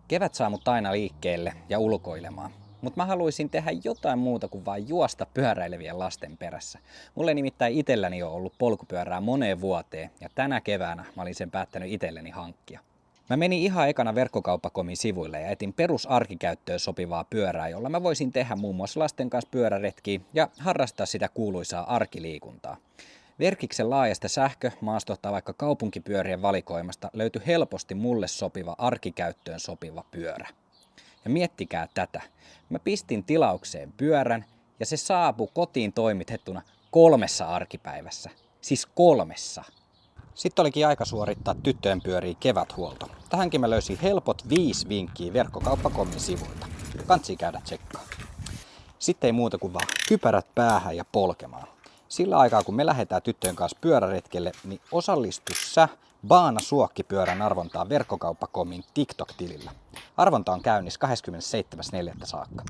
Kevät saa mut aina liikkeelle ja ulkoilemaan. Mutta mä haluaisin tehdä jotain muuta kuin vain juosta pyöräilevien lasten perässä. Mulla ei nimittäin itselläni ole ollut polkupyörää moneen vuoteen ja tänä keväänä mä olin sen päättänyt itselleni hankkia. Mä menin ihan ekana Verkkokauppa.comin sivuille ja etin perusarkikäyttöön sopivaa pyörää, jolla mä voisin tehdä muun muassa lasten kanssa pyöräretkiä ja harrastaa sitä kuuluisaa arkiliikuntaa. Verkiksen laajasta sähkö-, tai vaikka kaupunkipyörien valikoimasta löytyi helposti mulle sopiva arkikäyttöön sopiva pyörä. Ja miettikää tätä. Mä pistin tilaukseen pyörän ja se saapui kotiin toimitettuna 3 arkipäivässä. Siis 3. Sitten olikin aika suorittaa tyttöjen pyöriä keväthuolto. Tähänkin mä löysin helpot 5 vinkkiä Verkkokauppa.comin sivuilta. Kantsii käydä tsekkaa. Sitten ei muuta kuin vaan kypärät päähän ja polkemaan. Sillä aikaa kun me lähdetään tyttöjen kanssa pyöräretkelle, niin osallistu sä Baana Suokkipyörän arvontaan Verkkokauppa.comin TikTok-tilillä. Arvonta on käynnissä 27.4. saakka.